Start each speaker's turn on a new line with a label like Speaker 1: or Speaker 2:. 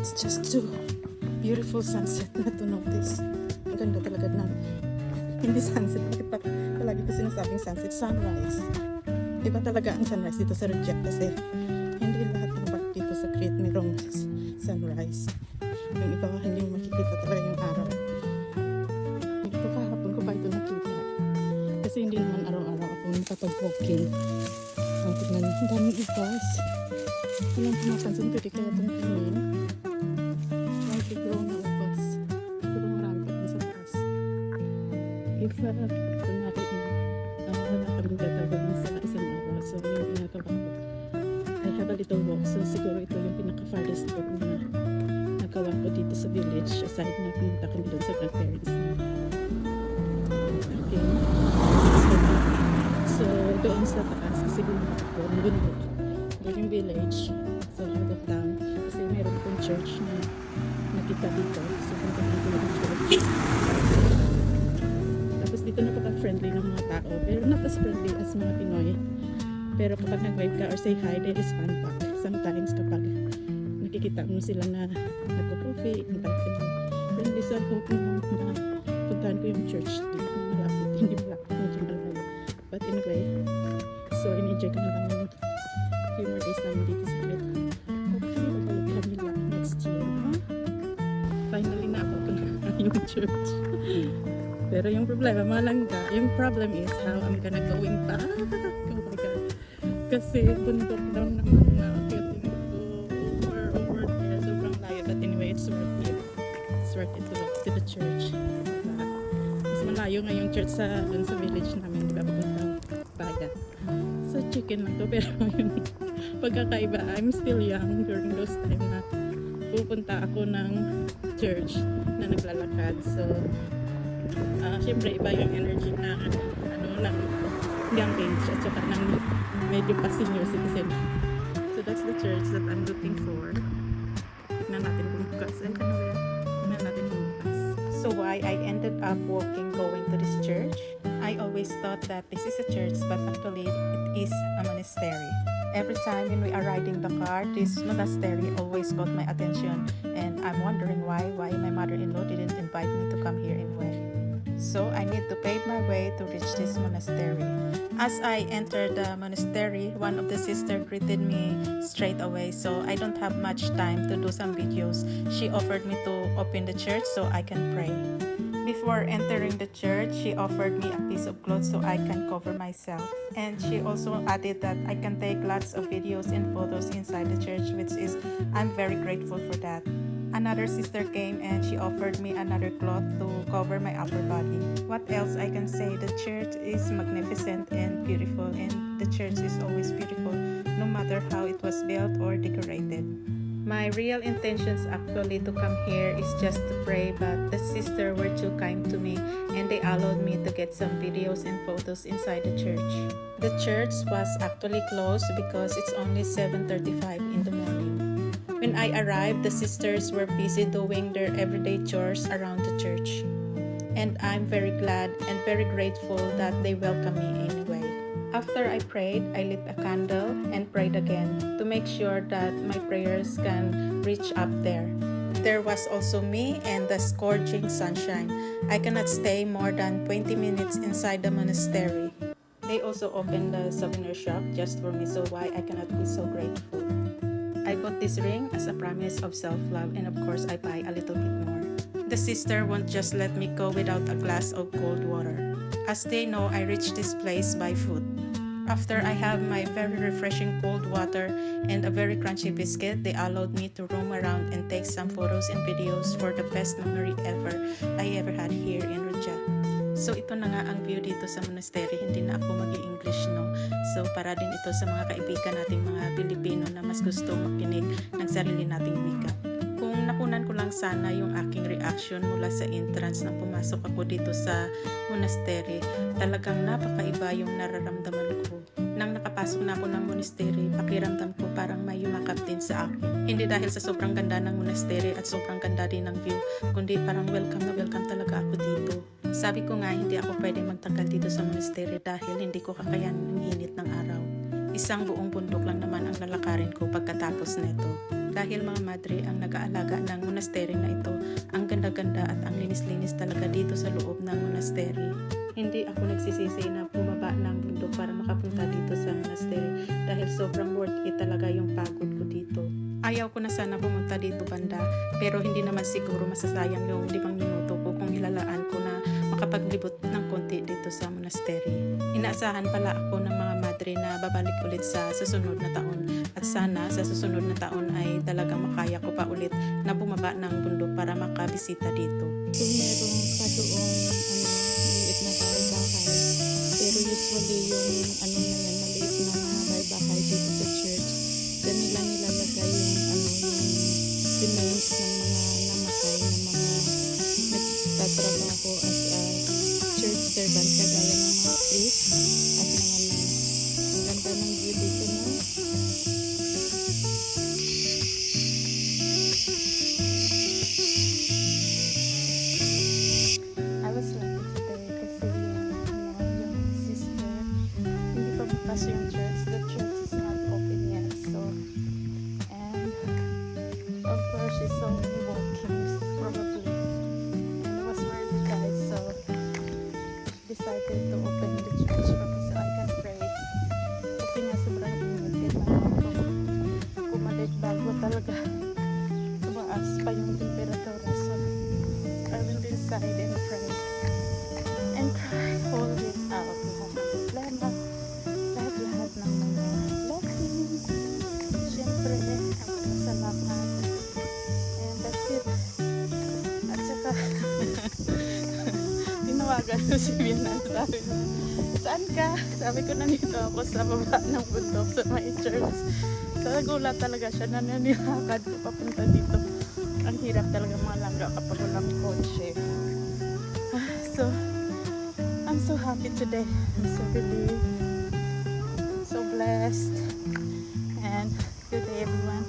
Speaker 1: It's just too beautiful sunset na to notice. Ang ganda talaga na. Hindi sunset, bakit pa palagi ko sinasabing sunset? Sunrise. Iba talaga ang sunrise dito sa Reject kasi hindi lahat ng part dito sa Crete merong sunrise. Yung iba hindi mo makikita talaga yung araw. Ito kahapon ko pa ito nakita. Kasi hindi naman araw-araw ako nakapag-walking. Ang tignan, ang daming ipas. Walang pumapansin, pwede kaya itong tingin. Like grow na upas. Pero marami pa din sa taas. If kunwari wala kaming gagawin sa isang araw, so yung ginagawa ko, I have a little walk. So siguro ito yung pinaka-farthest walk na nagawa ko dito sa village. Aside na pinunta kami doon sa grandparents. Okay. So doon sa taas, kasi bumaba ko ng bundok. Doon yung village. So out of town. Kasi meron akong church na nakita dito. So punta dito yung church. Tapos dito napaka-friendly ng mga tao. Pero not as friendly as mga Pinoy. Pero kapag nag-wave ka or say hi, there is fun pack. Sometimes kapag nakikita mo sila na nagko-coffee, friendly. So I hope na puntahan ko yung church dito. Malapit, hindi malapit, medyo malayo. But anyway, so in-enjoy ko na lang yung few more days namin dito sa Crete. Hopefully, babalik kami lang next year. Huh? Finally, napapunta yung church. Pero yung problema, malangga. Yung problem is how I'm gonna going back. Oh my God. Kasi bundok daw naman na getting over there. Sobrang layo. But anyway, it's worth it. It's worth it to walk to the church. Mas malayo nga yung church sa dun sa village namin. Diba papuntang Bagat. So chicken lang to. Pero yung pagkakaiba, I'm still young during those time na pupunta ako ng church na naglalakad. So syempre iba yung energy na ng young age at saka ng medyo pa senior citizen. So that's the church that I'm looking for. Tignan natin kung bukas. Tignan natin kung bukas. So why I ended up walking going to this church? I always thought that this is a church, but actually it is a monastery. Every time when we are riding the car, this monastery always got my attention, and I'm wondering why my mother-in-law didn't invite me to come here anyway. So I need to pave my way to reach this monastery. As I entered the monastery, one of the sisters greeted me straight away, so I don't have much time to do some videos. She offered me to open the church so I can pray. Before entering the church, she offered me a piece of cloth so I can cover myself. And she also added that I can take lots of videos and photos inside the church, which is I'm very grateful for that. Another sister came and she offered me another cloth to cover my upper body. What else I can say? The church is magnificent and beautiful, and the church is always beautiful no matter how it was built or decorated. My real intentions actually to come here is just to pray, but the sister were too kind to me and they allowed me to get some videos and photos inside the church. The church was actually closed because it's only 7:35 in the morning. When I arrived, the sisters were busy doing their everyday chores around the church. And I'm very glad and very grateful that they welcomed me anyway. After I prayed, I lit a candle and prayed again to make sure that my prayers can reach up there. There was also me and the scorching sunshine. I cannot stay more than 20 minutes inside the monastery. They also opened the souvenir shop just for me, so why I cannot be so grateful. I bought this ring as a promise of self-love, and of course I buy a little bit more. The sister won't just let me go without a glass of cold water. As they know, I reached this place by foot. After I have my very refreshing cold water and a very crunchy biscuit, they allowed me to roam around and take some photos and videos for the best memory I ever had here in Rujak. So ito na nga ang view dito sa monastery. Hindi na ako mag-i-English, no? So para din ito sa mga kaibigan nating mga Pilipino na mas gusto makinig ng sarili nating wika. Kung nakunan ko lang sana yung aking reaction mula sa entrance nang pumasok ako dito sa monastery, talagang napakaiba yung nararamdaman ko. Nang nakapasok na ako ng monastery, pakiramdam ko parang may yumakap din sa akin. Hindi dahil sa sobrang ganda ng monastery at sobrang ganda din ng view, kundi parang welcome na welcome talaga ako dito. Sabi ko nga, hindi ako pwede magtagal dito sa monastery dahil hindi ko kakayanin ng init ng araw. Isang buong bundok lang naman ang lalakarin ko pagkatapos nito. Dahil mga madre ang nag-aalaga ng monastery na ito, ang ganda-ganda at ang linis-linis talaga dito sa loob ng monastery. Hindi ako nagsisisi na bumaba ng bundok para makapunta dito sa monastery dahil sobrang worth it talaga yung pagod ko dito. Ayaw ko na sana pumunta dito banda, pero hindi naman siguro masasayang yung 5 minuto ko kung hilalaan ko na makapaglibot ng konti dito sa monastery. Inaasahan pala ako ng mga madre na babalik ulit sa susunod na taon at sana sa susunod na taon ay talagang makaya ko pa ulit na bumaba ng bundok para makabisita dito. So meron pa doong maliit na bahay-bahay, pero usually yung na yan, maliit na bahay-bahay dito sa church, dyan nila nilalagay yung remains ng mga namatay na mga nagtatrabaho as a church servant kagaya ng mga priest at mga nuns. Ang ganda ng view dito, no? I was lucky today kasi yung sister hindi pa bukas yung church. The church is not open yet, so and of course she's only walking probably, and it was early guys, so decided to open the church for me so I can pray kasi nga sobrang init na ako malit bago talaga tumaas pa yung temperatura, so I went inside and prayed and cry all it out, lahat ng problema, lahat ng mga blessings, syempre ang pasalamat, and that's it. At saka tinawagan ko si Bianan, sabi ko, saan ka? Sabi ko, nandito ako sa baba ng bundok sa may church. So nagulat talaga siya na nanilakad ko papunta dito. Ang hirap talaga mga langga kapag walang kotse. So I'm so happy today. I'm so relieved, so blessed, and good day everyone.